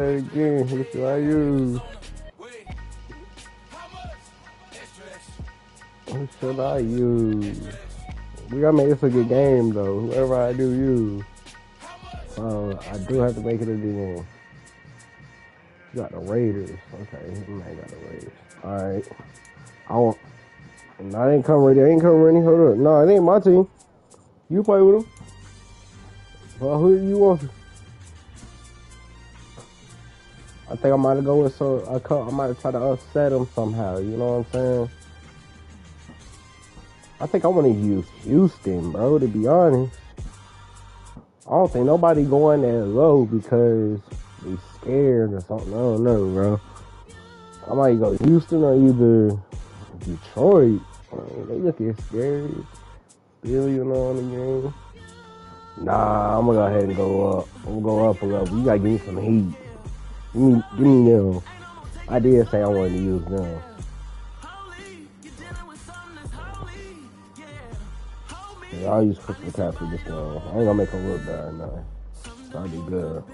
Again, who should I use? Who should I use? We gotta make this a good game though. Whoever I do use. I do have to make it a good game. You got the Raiders. Okay, I got the Raiders. Alright. No, I ain't come ready. Hold up. No, it ain't my team. You play with them. Well, who do you want? I think I might have go with I might have tried to upset him somehow. You know what I'm saying? I think I want to use Houston, bro. To be honest, I don't think nobody going that low because they scared or something. I don't know, bro. I might go Houston or either Detroit. They looking scary. Still, you know, on the game. Nah, I'm gonna go ahead and go up. I'm gonna go up a level. You gotta give me some heat. Give me them. I did say I wanted to use them. Yeah, I'll use Crystal McCaffrey this game. I ain't gonna make him look bad, no. I'll do good.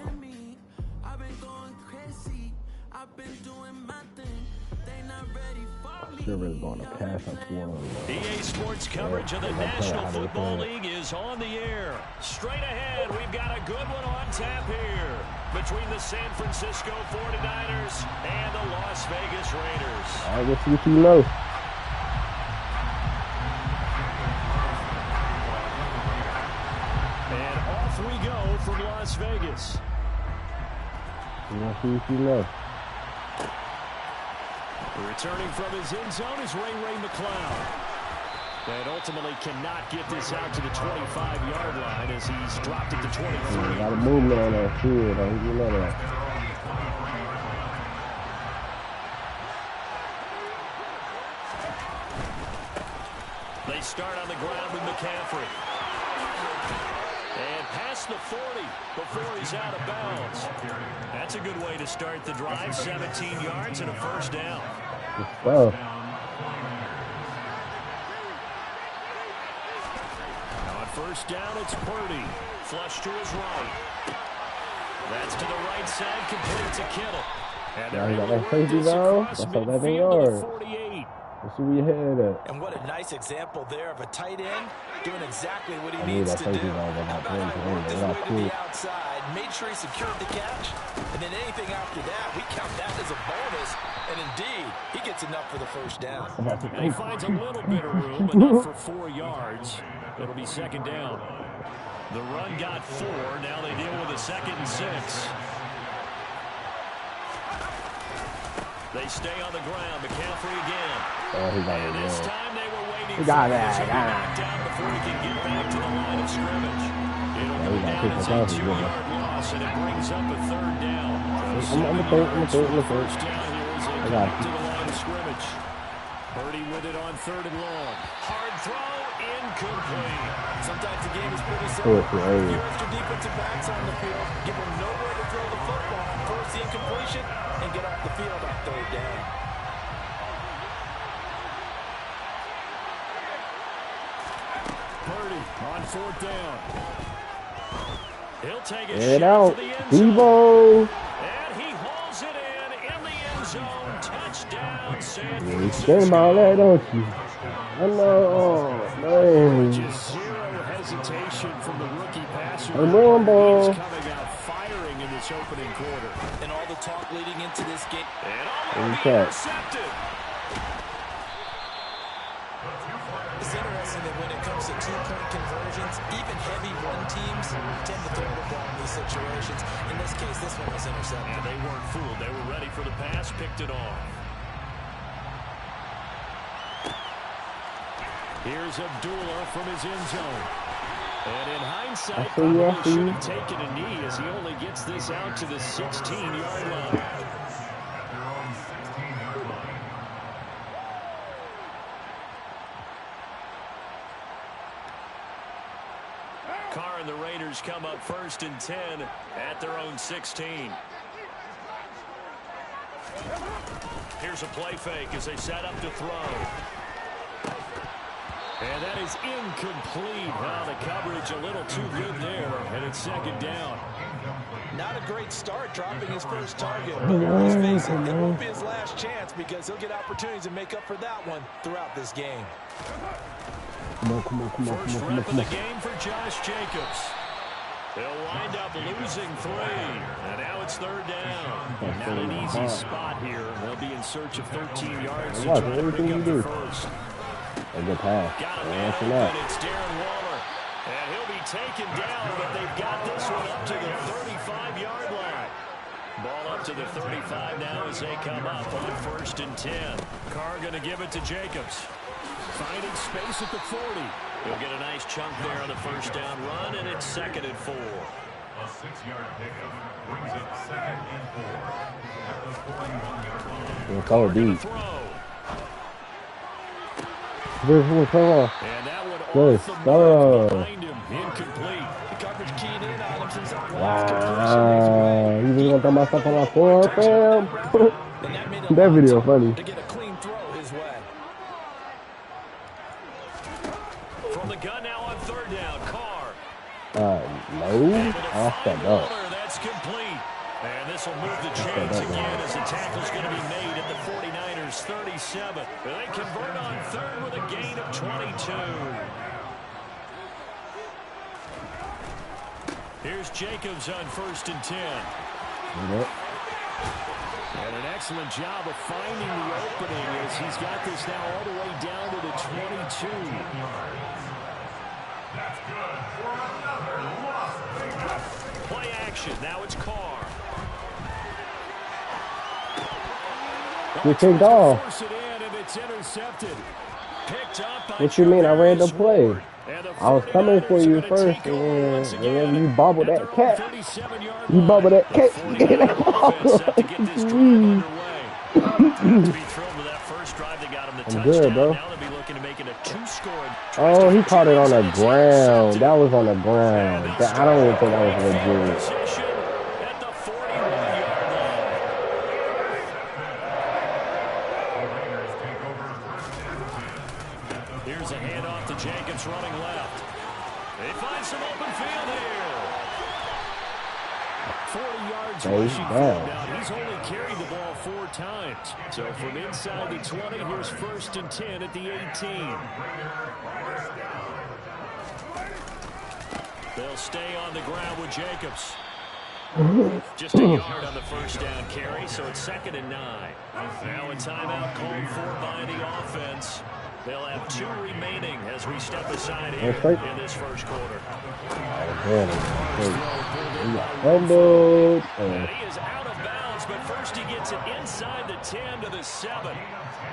Really going to pass up one. EA Sports coverage of the National Football League is on the air. Straight ahead, we've got a good one on tap here between the San Francisco 49ers and the Las Vegas Raiders. I guess what you know. And off we go from Las Vegas. Let's see what you know. Returning from his end zone is Ray McCloud. And ultimately cannot get this out to the 25-yard line as he's dropped it to 23. Got a movement on that field, you know that. They start on the ground with McCaffrey. And past the 40 before he's out of bounds. That's a good way to start the drive. 17 yards and a first down. Well. Now on first down, it's Purdy. Flush to his right. That's to the right side, complete to Kittle. And now you got that safety though. That's 11 yards. Let's see where your head at. And what a nice example there of a tight end doing exactly what he needs to do. How about how he worked his way to the outside, made sure he secured the catch, and then anything after that, we count that as a bonus. And indeed, he gets enough for the first down. And he finds a little bit of room, but not for 4 yards. It'll be second down. The run got 4. Now they deal with a 2nd and 6. They stay on the ground. McCaffrey again. Oh, he got it. And this time they were waiting he got for that. him to knock down before he can get back to the line of scrimmage. It'll go down as a 2-yard loss, and it brings up a 3rd down. I'm a First down here as they come to the line of scrimmage. Purdy with it on 3rd and long. Hard throw, incomplete. Sometimes the game is pretty simple. Few extra defensive backs on the field, give them nowhere to throw the football, force the incompletion, and get off the field on 3rd down. Purdy on 4th down. He'll take a Get shot out. to the end zone. Debo. And he hauls it in the end zone. Touchdown, San Francisco. You think about that, don't you? I know. Oh, man. Just zero hesitation from the rookie passer. I'm rolling ball. He's coming out firing in this opening quarter. And all the talk leading into this game. And already intercepted. It's interesting that when it comes to 2-point conversions, even heavy run teams tend to throw the ball in these situations. In this case, this one was intercepted. And they weren't fooled. They were ready for the pass, picked it off. Here's Abdullah from his end zone. And in hindsight, probably should have taken a knee as he only gets this out to the 16-yard line. Carr and the Raiders come up 1st and 10 at their own 16. Here's a play fake as they set up to throw. And that is incomplete. Now the coverage a little too good there, and it's 2nd down. Not a great start dropping his first target, but let's face it, it won't be his last chance because he'll get opportunities to make up for that one throughout this game. Come on. First rep of the game for Josh Jacobs. They'll wind up losing 3, and now it's third down. Not an easy spot here. They'll be in search of 13 yards to try to pick up the first. A good pass. Got a man open, it's Darren Waller. And he'll be taken down, but they've got this one up to the 35-yard line. Ball up to the 35 now as they come up on 1st and 10. Carr going to give it to Jacobs. Finding space at the 40. He'll get a nice chunk there on the first down run, and it's 2nd and 4. A 6-yard pickup brings it 2nd and 4 at the 41-yard line. Carr deep. And that one off the mark behind him, incomplete. The coverage keyed in on him since that Wow, last completion. you just gonna throw my stuff on my floor, fam? That video funny. To get a clean throw his way. From the gun now on 3rd down, Carr. No, off that dog. That's complete. And this will move the chains again as the tackle's going to be made at the 49ers 37. They convert on 3rd with a gain of 22. Here's Jacobs on 1st and 10. And an excellent job of finding the opening as he's got this now all the way down to the 22. That's good for another Las Vegas. Play action. Now it's Carr. You kicked off. Force it in and it's intercepted. Picked up by What you mean? I ran the play. I was coming for you first, and then you bobbled that cat. You bobbled that cat. I'm good, bro. Oh, he caught it on the ground. That was on the ground. I don't even think that was legit. Here's a handoff to Jacobs running left. They find some open field here. 40 yards rushing field now. He's only carried the ball 4 times. So from inside the 20, here's 1st and 10 at the 18. They'll stay on the ground with Jacobs. Just a yard on the first down carry, so it's 2nd and 9. Now a timeout called for by the offense. They'll have 2 remaining as we step aside here in this first quarter. Fumbled. And he is out of bounds, but first he gets it inside the 10 to the 7.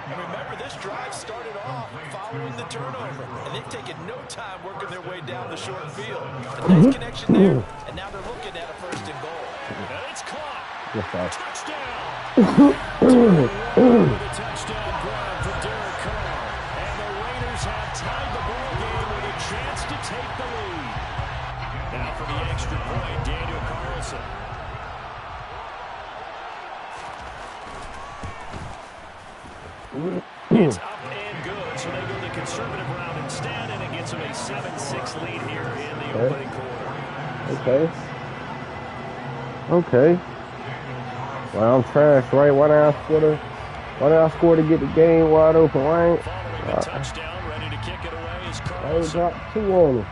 And remember, this drive started off following the turnover, and they've taken no time working their way down the short field. A nice connection there, and now they're looking at a 1st and goal. And it's caught. Touchdown. Touchdown grab for Derek Carr. And the Raiders have tied the ball game with a chance to take the lead. Now for the extra point, Daniel Carlson. It's up and good, so they go the conservative route instead, and it gets them a 7-6 lead here in the opening quarter. Okay. Well, I'm trash, right? Why did I score to get the game wide open, right? Following the touchdown, ready to kick it away is Carlson. I dropped 2 on him.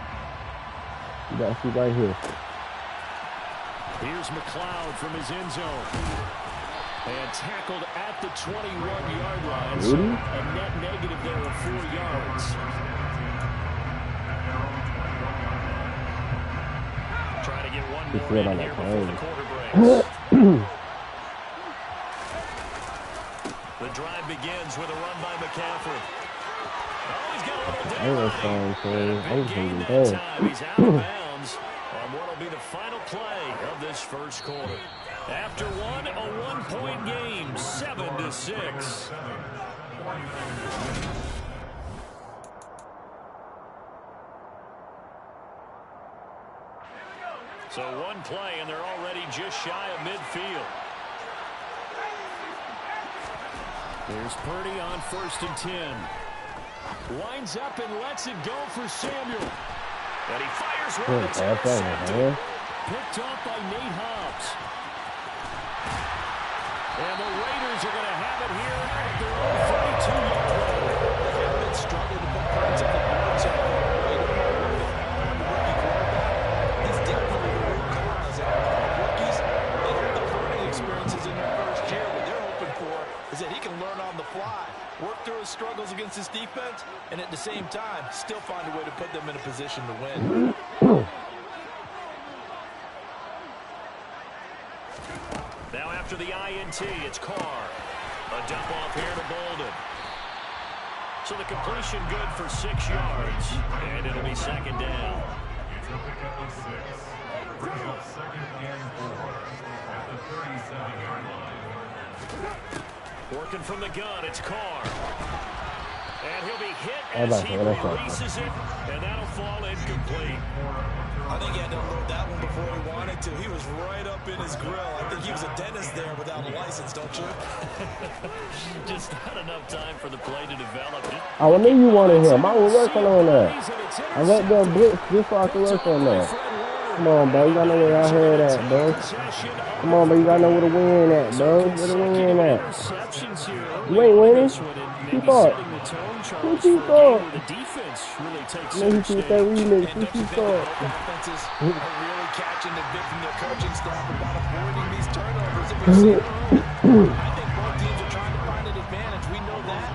You got to see right here. Here's McLeod from his end zone. And tackled at the 21-yard line. So a net negative there of 4 yards. Trying to get one more in here before the quarter breaks. The drive begins with a run by McCaffrey. Oh, he's got a little down. He's out of bounds on what will be the final play of this first quarter. After one, a 1-point game, 7-6. So one play, and they're already just shy of midfield. There's Purdy on 1st and 10. Lines up and lets it go for Samuel. And he fires one that's intercepted. Picked off by Nate Hobbs. And the Raiders are going to have it here at their own 32-yard line. They have been struggling to put points on the board so far, right? Rookie quarterback. He's definitely the root cause. And rookies, they have the learning experiences in their first year. What they're hoping for is that he can learn on the fly, work through his struggles against his defense, and at the same time, still find a way to put them in a position to win. Now after the INT, it's Carr. A dump off here to Bolden. So the completion good for 6 yards. And it'll be second down. It's a pickup of 6. Brings up second and 4 at the 37-yard line. Working from the gun, it's Carr. And he'll be hit as he releases it. And that'll fall incomplete. I think he had to unload that one before he wanted to. He was right up in his grill. I think he was a dentist there without a license, don't you? Just not enough time for the play to develop. I knew you wanted him. I was working on that. I let them blitz just so I could work on that. Come on, bro. You gotta know where I heard at, bro. Come on, bro. You gotta know where the win at, bro. Where the win at? You ain't winning. Keep up. Keep up. Maybe keep that remix. Keep up. Offenses are really catching the bit from their coaching staff about avoiding these turnovers. If we see it early, I think both teams are trying to find an advantage. We know that.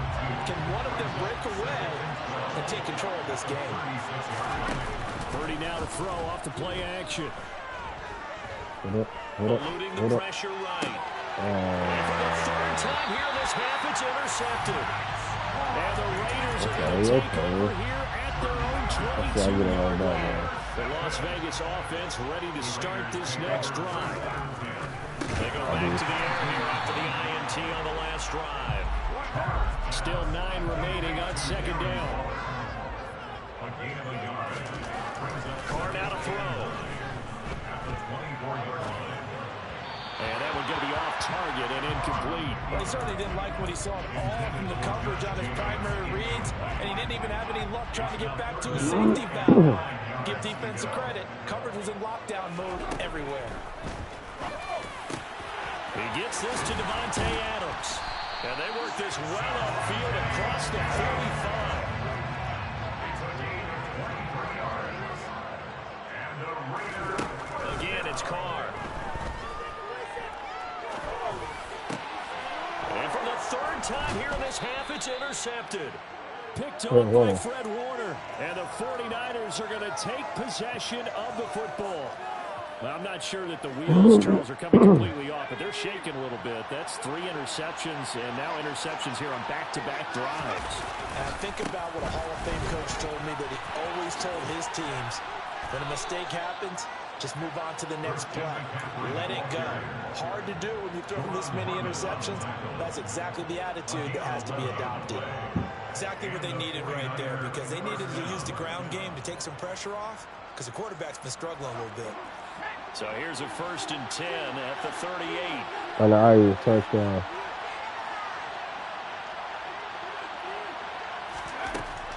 Can one of them break away and take control of this game? Purdy now to throw off the play action. Eluding the pressure right. And for the third time here this half, it's intercepted. And the Raiders are going to take over here at their own 22-yard line. The Las Vegas offense ready to start this next drive. They go back to the air here after the INT on the last drive. Still 9 remaining on second down. Carr now to throw. And that one going to be off target and incomplete. Well, he certainly didn't like what he saw all from the coverage on his primary reads, and he didn't even have any luck trying to get back to his safety valve. Give defense a credit. Coverage was in lockdown mode everywhere. He gets this to Devontae Adams. And they work this well upfield across the 45. Again, it's Carr. And for the third time here in this half, it's intercepted. Picked up by Fred Warner. And the 49ers are going to take possession of the football. Well, I'm not sure that the wheels, Charles, are coming completely off, but they're shaking a little bit. That's 3 interceptions, and now interceptions here on back-to-back drives. And I think about what a Hall of Fame coach told me that he always told his teams, when a mistake happens, just move on to the next play. Let it go. Hard to do when you throw this many interceptions. That's exactly the attitude that has to be adopted. Exactly what they needed right there, because they needed to use the ground game to take some pressure off, because the quarterback's been struggling a little bit. So here's a 1st and 10 at the 38. On the Irish touchdown.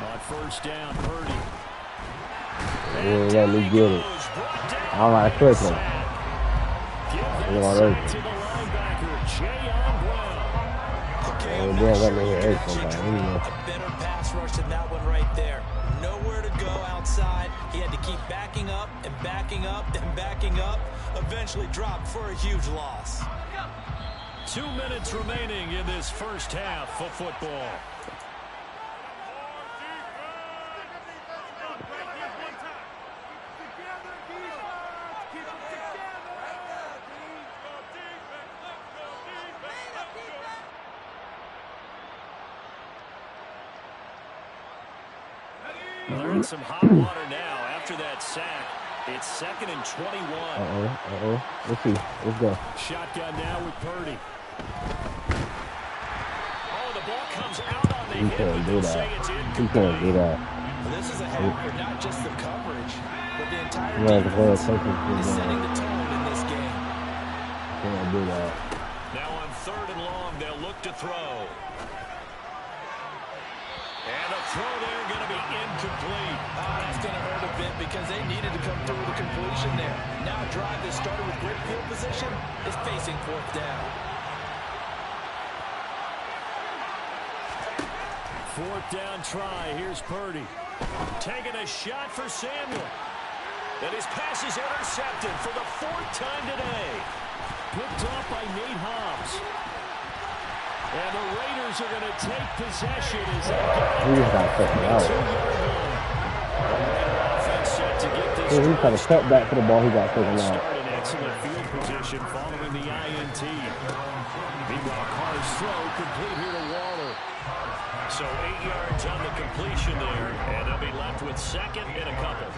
On 1st down, Purdy. Yeah, let me get it. I like clicking. Give that sack to the linebacker, Jayon Brown. Okay, let me hear it sometimes. A better pass rush than that one right there. Nowhere to go outside. He had to keep backing up and backing up and backing up. Eventually dropped for a huge loss. 2 minutes remaining in this first half of football. They're in some hot water now after that sack. It's 2nd and 21. Let's see. Let's go. Shotgun now with Purdy. Oh, the ball comes out on the hit. Can't do that. He can't do that. This is a half for not just the coverage, but the entire defense is setting the tone in this game. Can't do that. Now on 3rd and long, they'll look to throw. And the throw there going to be incomplete. That's going to hurt a bit because they needed to come through with a completion there. Now a drive that started with great field position is facing fourth down. Fourth down try. Here's Purdy. Taking a shot for Samuel. And his pass is intercepted for the fourth time today. Picked off by Nate Hobbs. And the Raiders are going to take possession as they get He got a step back for the ball. He got taken out. Start in excellent field position following the INT. Meanwhile, Carr's throw complete here to Waller. So 8 yards on the completion there, and they'll be left with second and a couple.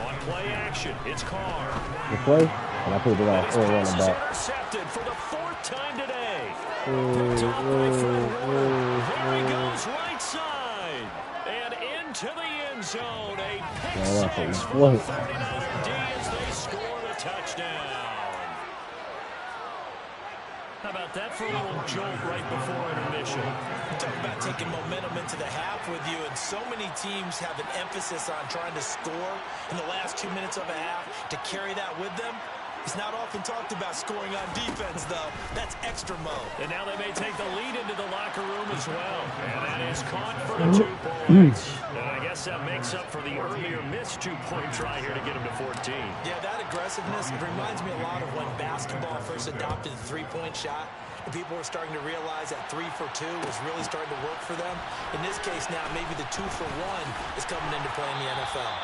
On play action, it's Carr. The play, and I put it on running back. Intercepted for the fourth time today. Picked off by Fred Warner. There he goes, right side. And into the end zone. A pick six for the 49er D as they score the touchdown. How about that for a little jolt right before intermission? Talk about taking momentum into the half with you, and so many teams have an emphasis on trying to score in the last 2 minutes of a half. To carry that with them, it's not often talked about scoring on defense, though. That's extra mode. And now they may take the lead into the locker room as well. And that is caught for the 2 points. And I guess that makes up for the earlier missed 2-point try here to get him to 14. Yeah, that aggressiveness, it reminds me a lot of when basketball first adopted the three-point shot. And people were starting to realize that 3 for 2 was really starting to work for them. In this case now, maybe the 2 for 1 is coming into play in the NFL.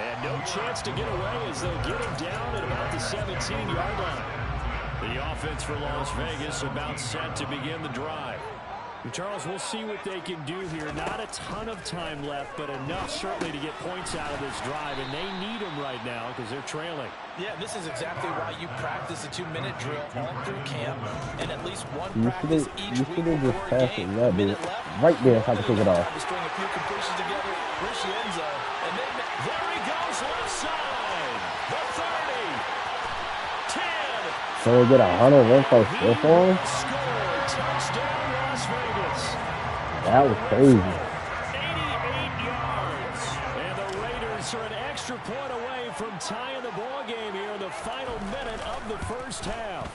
And no chance to get away as they'll get him down at about the 17-yard line. The offense for Las Vegas about set to begin the drive. Charles, we'll see what they can do here. Not a ton of time left, but enough certainly to get points out of this drive, and they need them right now because they're trailing. Yeah, this is exactly why you practice a 2-minute drill all through camp, and at least one You practice each week before a game. that, dude. Right there, if I can take it off. To string a few completions together, reach the end zone, and then there he goes left side. The 30, 10. So we get 101 first still for him? Score, touchdown, Las Vegas. That was crazy. 88 yards. And the Raiders are an extra point away from tying the ball game here in the final minute of the first half.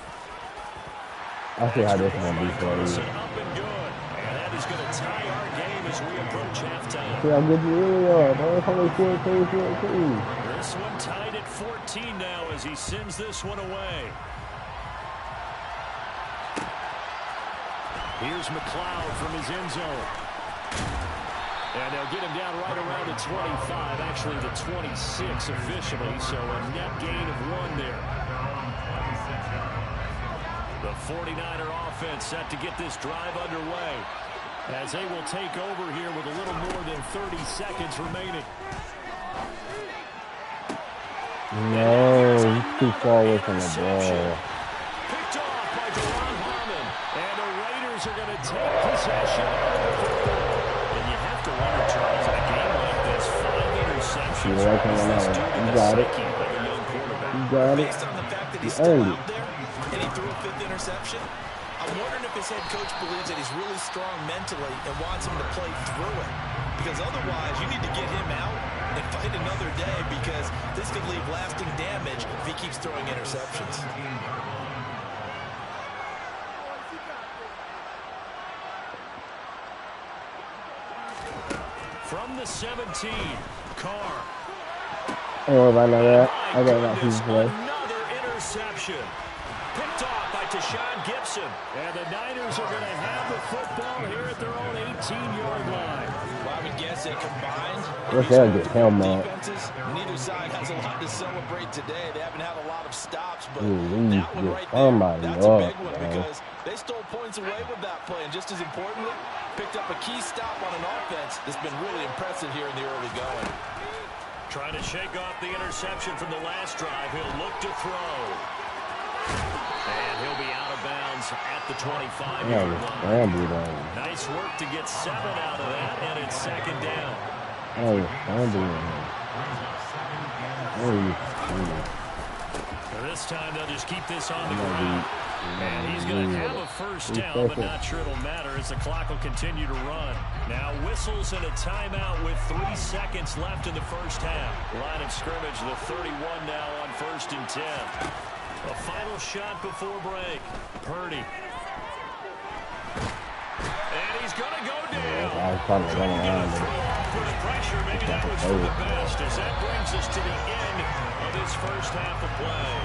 I see how this is going to be for you. Up and good. And that is going to tie our game as we approach halftime. See how good you really are, bro. It's only 14. This one tied at 14 now as he sends this one away. Here's McLeod from his end zone. And they'll get him down right around the 25, actually the 26 officially, so a net gain of 1 there. The 49er offense set to get this drive underway as they will take over here with a little more than 30 seconds remaining. No, he's too far away from the ball. Picked off by Deron Harmon. And the Raiders are going to take possession of the football. And you have to wonder, Charles, in a game like this, 5 interceptions. You got it. You got it. based on the fact that he's still out there and he threw a 5th interception, I'm wondering if his head coach believes that he's really strong mentally and wants him to play through it. Because otherwise, you need to get him out and fight another day, because this could leave lasting damage if he keeps throwing interceptions. From the 17, Carr. Oh, I know that. I got that piece of play. Another interception. Picked off by Tashawn Gibson. And the Niners are going to have the football here at their own 18-yard line. Well, I would guess that combined, They'll get him out. defenses, neither side has a lot to celebrate today. They haven't had a lot of stops, but Ooh, that one right somebody there, that's a big up, one, man. because they stole points away with that play, and just as importantly, picked up a key stop on an offense that's been really impressive here in the early going. Trying to shake off the interception from the last drive. He'll look to throw. And he'll be out of bounds at the 25-yard line. Nice work to get 7 out of that, and it's 2nd down. This time they'll just keep this on the ground. And he's going to have a first down, but not sure it'll matter as the clock will continue to run. Now whistles and a timeout with 3 seconds left in the first half. Line of scrimmage, the 31 now on 1st and 10. A final shot before break. Purdy. And he's going to go down. I was trying to run around. For the pressure, maybe that was for the best, as that brings us to the end of this first half of play.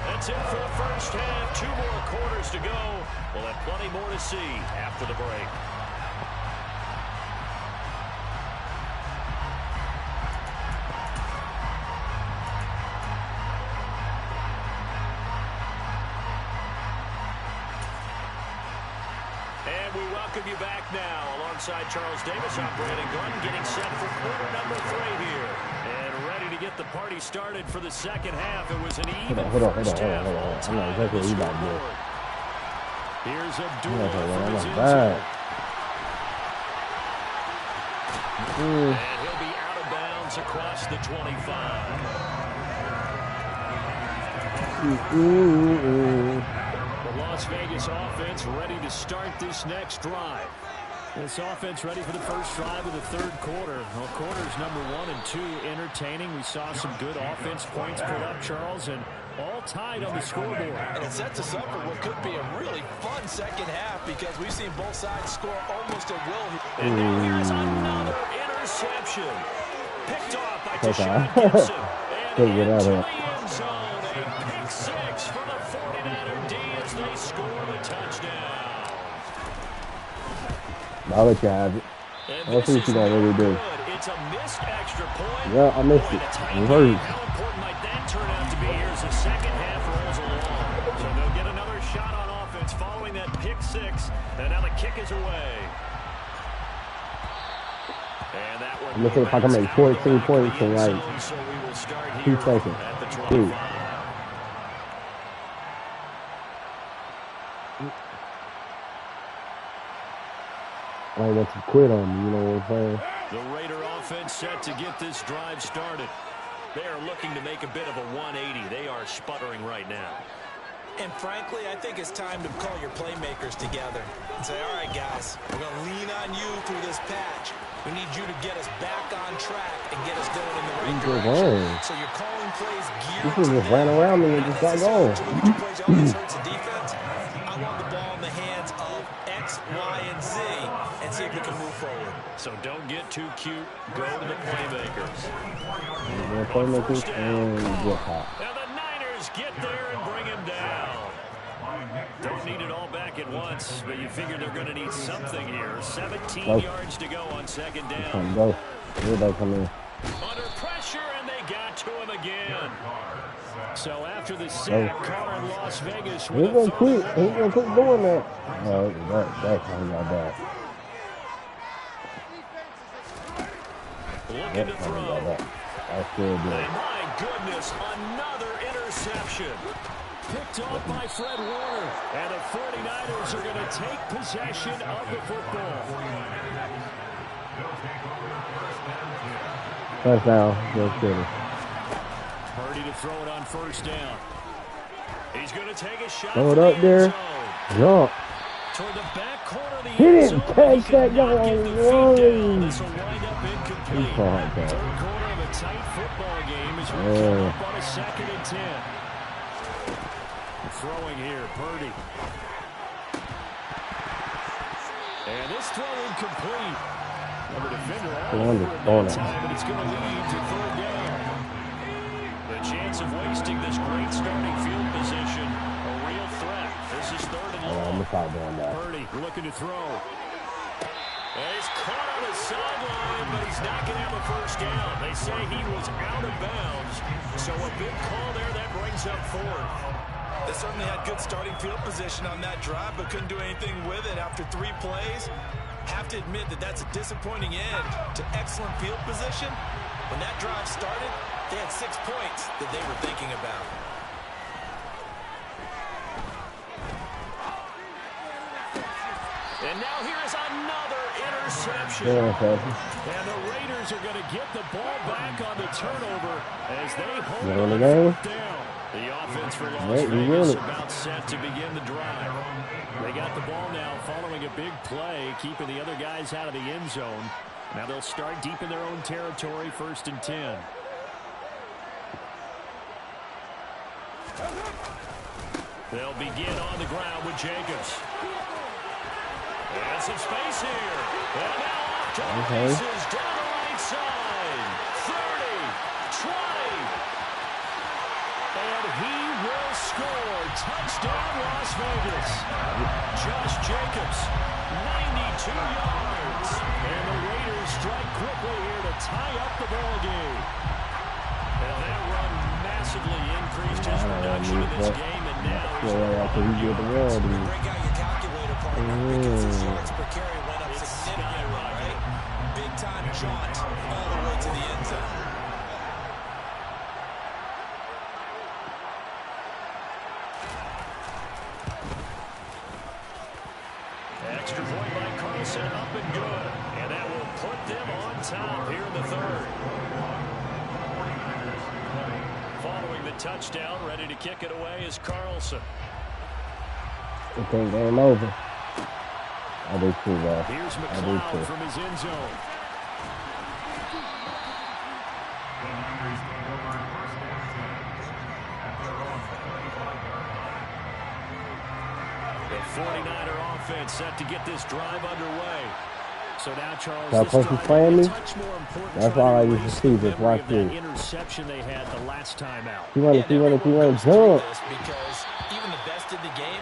That's it for the first half. 2 more quarters to go. We'll have plenty more to see after the break. And we welcome you back now alongside Charles Davis. I'm Brandon Glenn getting set for quarter number 3 here. And ready to get the party started for the second half. It was an even first half. I'm not exactly what you about to do. Here's Abdul I'm from his not inside. bad. And he'll be out of bounds across the 25. The Las Vegas offense ready to start this next drive. This offense ready for the first drive of the third quarter. Well, quarters number 1 and 2 entertaining. We saw some good offense points put up, Charles, and all tied on the scoreboard. And it sets us up for what could be a really fun second half because we've seen both sides score almost at will. And now here's another interception. Picked off by Deshaun Gibson. And into the end zone. A pick 6 for the 49er D as they score the touchdown. I'll let you have it. Let's see what you gonna really do. It's a missed extra point. Yeah, I missed it. I'm hurt. How important might that turn out to be here as the second half rolls along? So they'll get another shot on offense following that pick 6. And now the kick is away. And that one. I'm gonna see if I can make 14 points in like 2 seconds. Dude. I want to quit on me, you know what I'm saying? The Raider offense set to get this drive started. They are looking to make a bit of a 180. They are sputtering right now. And frankly, I think it's time to call your playmakers together and say, all right, guys, we're going to lean on you through this patch. We need you to get us back on track and get us going in the right direction. So you're calling plays geared This one just ran around me and just got going. Plays hurts the defense. I want the ball in the hands of X, Y, and Z and see if we can move forward. So don't get too cute. Go to the playmakers. Playmakers and get hot. Now the Niners get there and bring him down. Don't need it all back at once, but you figure they're going to need something here. 17 yards to go on second down. Come go. Everybody come in. Under pressure, and they got to him again. So after the sack, Carr in Las Vegas. He's gonna quit. He's gonna quit doing that. No, that's how he got that. Looking to throw. That's good. My goodness, another interception. Picked off by Fred Warner. And the 49ers are going to take possession of the football. First down. That's good. Purdy to throw it on first down. He's going to take a shot. Throw it up there. Jump. Toward the back corner of the He didn't catch that young one. This will wind up incomplete. Third quarter of a tight football game as we come up on a 2nd and 10. Throwing here, Purdy. And this throw incomplete. The defender all over that time, but it's going to lead to 3rd down. The chance of wasting this great starting field position, a real threat. This is 3rd and long. Purdy looking to throw. And he's caught on the sideline, but he's not going to have a first down. They say he was out of bounds. So a big call there that brings up 4th. They certainly had good starting field position on that drive, but couldn't do anything with it after 3 plays. Have to admit that that's a disappointing end to excellent field position. When that drive started, they had 6 points that they were thinking about. And now here is another interception. And the Raiders are going to get the ball back on the turnover as they hold on down. The offense for Las Vegas about set to begin the drive. They got the ball now following a big play, keeping the other guys out of the end zone. Now they'll start deep in their own territory, 1st and 10. They'll begin on the ground with Jacobs. And some space here. And now off to the races down the right side. 30, 20. And he will score. Touchdown, Las Vegas. Josh Jacobs, 92 yards. And the Raiders strike quickly here to tie up the ball game. And that run massively increased his production in this game. And now he's break out your calculator partner because his yards per carry went up significantly, right? Big time jaunt all the way to the end zone. Extra point by Carlson, up and good. And that will put them on top here in the 3rd. Following the touchdown, ready to kick it away is Carlson. I think game over. I do too, bro. Here's McLeod from his end zone. The Niners take over 1st and 10 at their own 25-yard line. The 49er offense set to get this drive underway. So now, Charles, That person playing me? That's all I used to see. Just watch this. Interception they had the last time out. He wanted to jump. Because even the best in the game,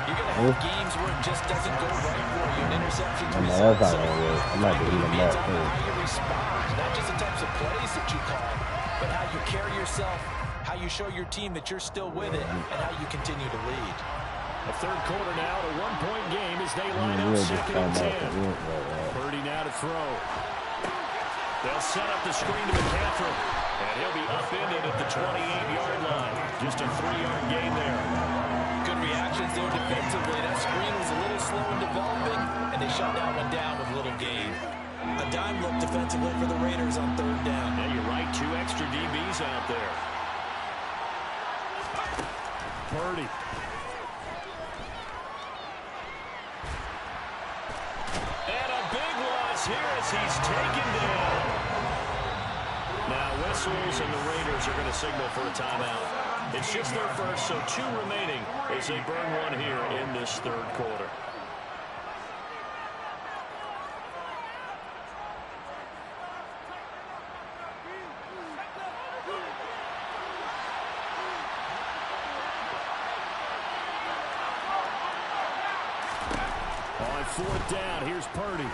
you're going to have games where it just doesn't go right for you. An interception's result. So I might be eating that too. how you respond, not just the types of plays that you call, but how you carry yourself, how you show your team that you're still with it, and how you continue to lead. The 3rd quarter now, a 1-point game as they line up 2nd and 10. Purdy now to throw. They'll set up the screen to McCaffrey, and he'll be upended at the 28-yard line. Just a 3-yard gain there. Good reactions there defensively. That screen was a little slow in developing, and they shut that one down with little gain. A dime look defensively for the Raiders on 3rd down. Yeah, you're right, 2 extra DBs out there. Purdy. Here as he's taken down. Now whistles and the Raiders are going to signal for a timeout. It's just their first, so 2 remaining as they burn one here in this 3rd quarter. On 4th down, here's Purdy.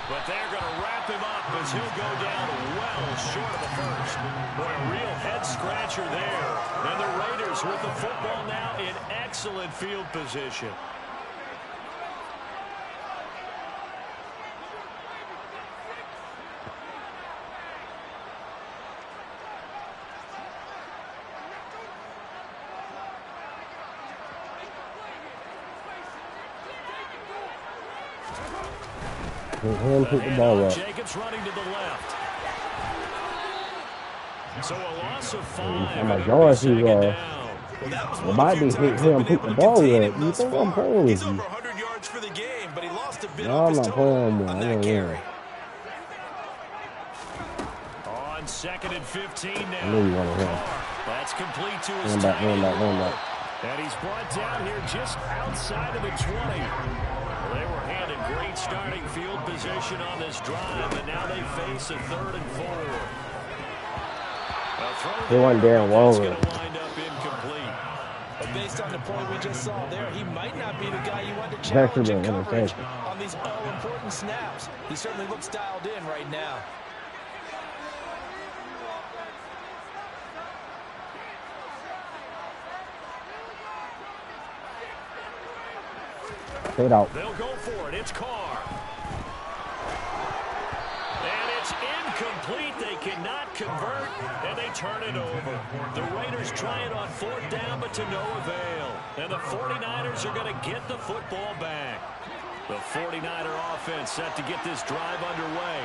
But they're going to wrap him up as he'll go down well short of the first. Boy, a real head-scratcher there. And the Raiders with the football now in excellent field position. Him pick the ball up. Jacobs running to the left. So a loss of 5. I'm like, yours, he it might be hit him pick the ball up. You think I'm playing with He's you? over 100 yards for the game, but he lost a bit No, off I'm his not total playing on with that carry. On 2nd and 15 now. I knew you wanted him. That's complete to his Run back. And he's brought down here just outside of the 20. Well, they were handed great starting field position on this drive, and now they face a 3rd and 4. They want Darren Waller. Going to wind up incomplete. But based on the point we just saw there, he might not be the guy you want to challenge in coverage on these all-important snaps. He certainly looks dialed in right now. Straight out. They'll go for it. It's Carr. And it's incomplete. They cannot convert, and they turn it over. The Raiders try it on 4th down, but to no avail. And the 49ers are going to get the football back. The 49er offense set to get this drive underway.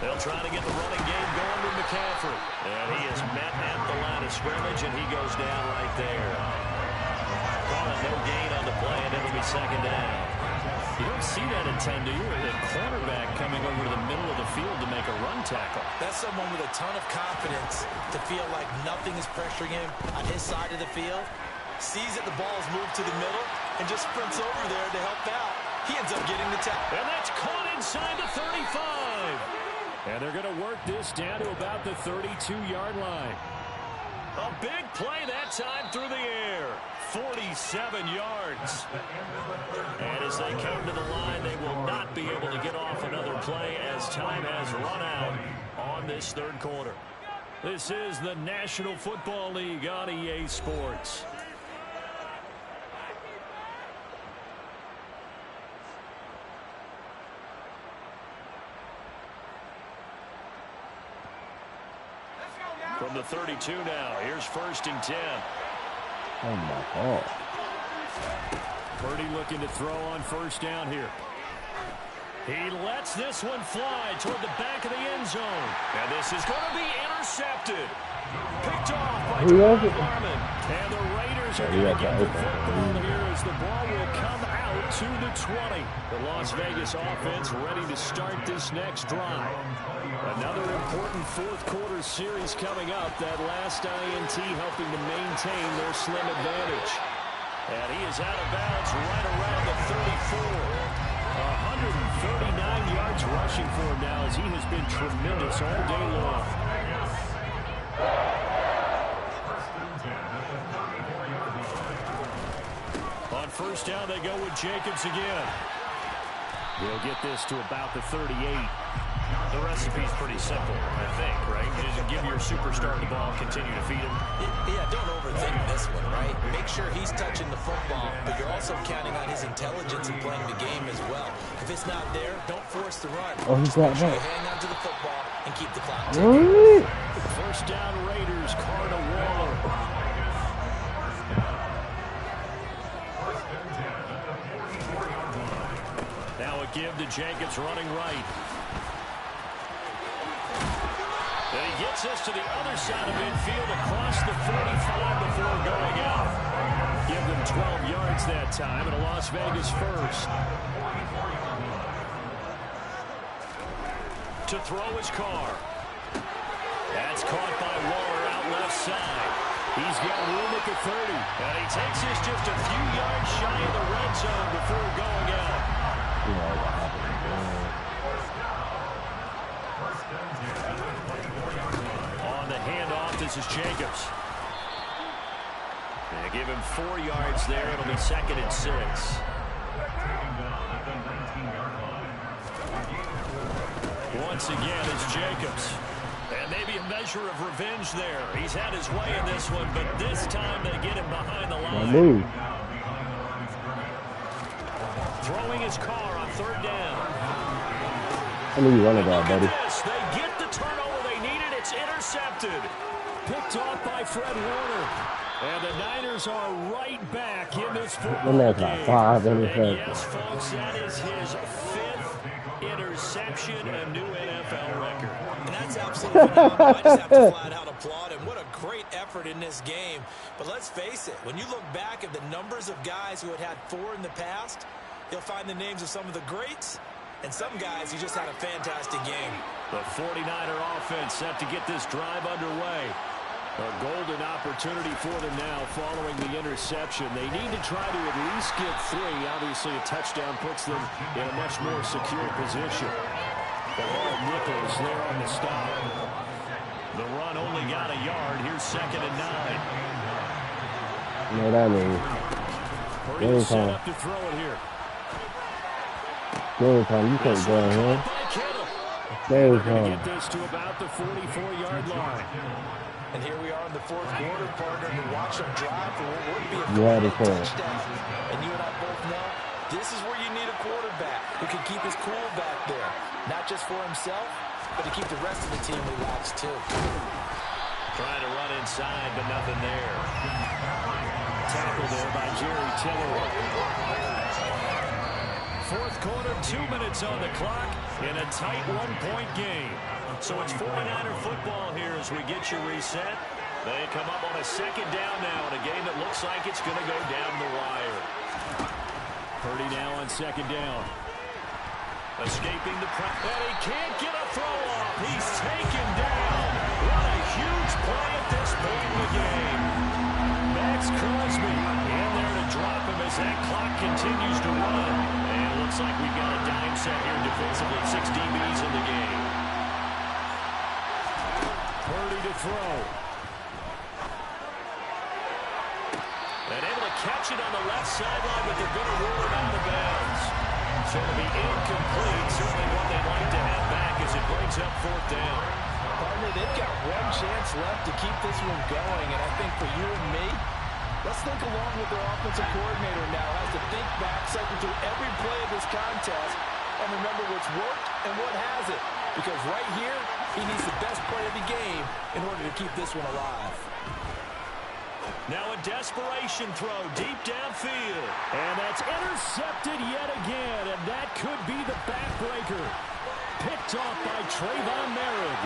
They'll try to get the running game going with McCaffrey. And he is met at the line of scrimmage, and he goes down right there. Calling no gain on the play, and it'll be second down. You don't see that at 10, do you? The cornerback coming over to the middle of the field to make a run tackle. That's someone with a ton of confidence to feel like nothing is pressuring him on his side of the field. Sees that the ball's moved to the middle and just sprints over there to help out. He ends up getting the tackle. And that's caught inside the 35. And they're going to work this down to about the 32-yard line. A big play that time through the air. 47 yards. And as they come to the line, they will not be able to get off another play as time has run out on this third quarter. This is the National Football League on EA Sports. From the 32 now, here's 1st and 10. Oh, my God. Purdy looking to throw on 1st down here. He lets this one fly toward the back of the end zone. And this is going to be intercepted. Picked off by Darwin Harmon. And the Raiders are going to get the football here as the ball will come out to the 20. The Las Vegas offense ready to start this next drive. Another important fourth-quarter series coming up. That last INT helping to maintain their slim advantage. And he is out of bounds right around the 34. 139 yards rushing for him now as he has been tremendous all day long. On 1st down, they go with Jacobs again. He'll get this to about the 38. The recipe's pretty simple, I think, right? You just give your superstar the ball, continue to feed him. Yeah, don't overthink this one, right? Make sure he's touching the football, but you're also counting on his intelligence in playing the game as well. If it's not there, don't force the run. Oh, he's got Make sure that. you hang on to the football and keep the clock ticking. 1st down Raiders, Carr to Waller. Now a give to Jacobs running right. And he gets this to the other side of midfield across the 45 before going out. Give them 12 yards that time and a Las Vegas 1st. To throw his Carr. That's caught by Waller out left side. He's got room at the 30. And he takes this just a few yards shy of the red zone before going out. On the handoff, this is Jacobs. They give him 4 yards there. It'll be 2nd and 6. Once again, it's Jacobs. And maybe a measure of revenge there. He's had his way in this one, but this time they get him behind the line. Throwing his Carr on 3rd down. I knew you wanted that, buddy. They get the turnover they needed. It's intercepted. Picked off by Fred Warner. And the Niners are right back in this football game. 5 And interceptions. yes, folks, that is his 5th interception, a new NFL record. And that's absolutely phenomenal. I just have to flat out applaud him. What a great effort in this game. But let's face it, when you look back at the numbers of guys who had 4 in the past, you'll find the names of some of the greats and some guys who just had a fantastic game. The 49er offense set to get this drive underway. A golden opportunity for them now following the interception. They need to try to at least get 3. Obviously, a touchdown puts them in a much more secure position. Nichols there on the stop. The run only got a yard. Here's 2nd and 9. You know what I mean? Purdy set up to throw it here. Game time, you can't go in here. Game time. Get this to about the 44-yard line. And here we are in the 4th quarter, partner, to watch them drive for what would be a touchdown. And you and I both know this is where you need a quarterback who can keep his cool back there. Not just for himself, but to keep the rest of the team relaxed too. Trying to run inside, but nothing there. Tackled there by Jerry Tillery. Fourth quarter, 2 minutes on the clock in a tight one-point game. So it's 49er football here as we get you reset. They come up on a second down now in a game that looks like it's going to go down the wire. Purdy now on second down. Escaping the press. And he can't get a throw off. He's taken down. What a huge play at this point in the game. Max Crosby in there to drop him as that clock continues to run. And it looks like we've got a dime set here defensively. 6 DBs in the game. Purdy to throw. And able to catch it on the left sideline, but they're going to rule it out of bounds. So it'll be incomplete. Certainly what they'd like to have back as it brings up fourth down. Partner, they've got one chance left to keep this one going, and I think for you and me, let's think along with their offensive coordinator now. Has to think back, cycle through every play of this contest, and remember what's worked and what hasn't. Because right here, he needs the best play of the game in order to keep this one alive. Now a desperation throw deep downfield. And that's intercepted yet again, and that could be the backbreaker. Picked off by Trayvon Merritt.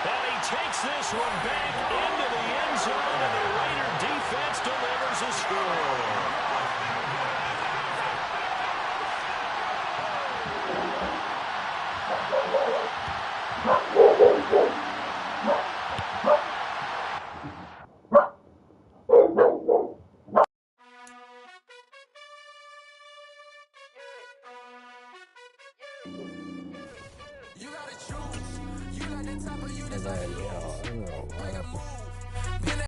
And he takes this one back into the end zone, and the Raider defense delivers a score. And then, you know, I don't know.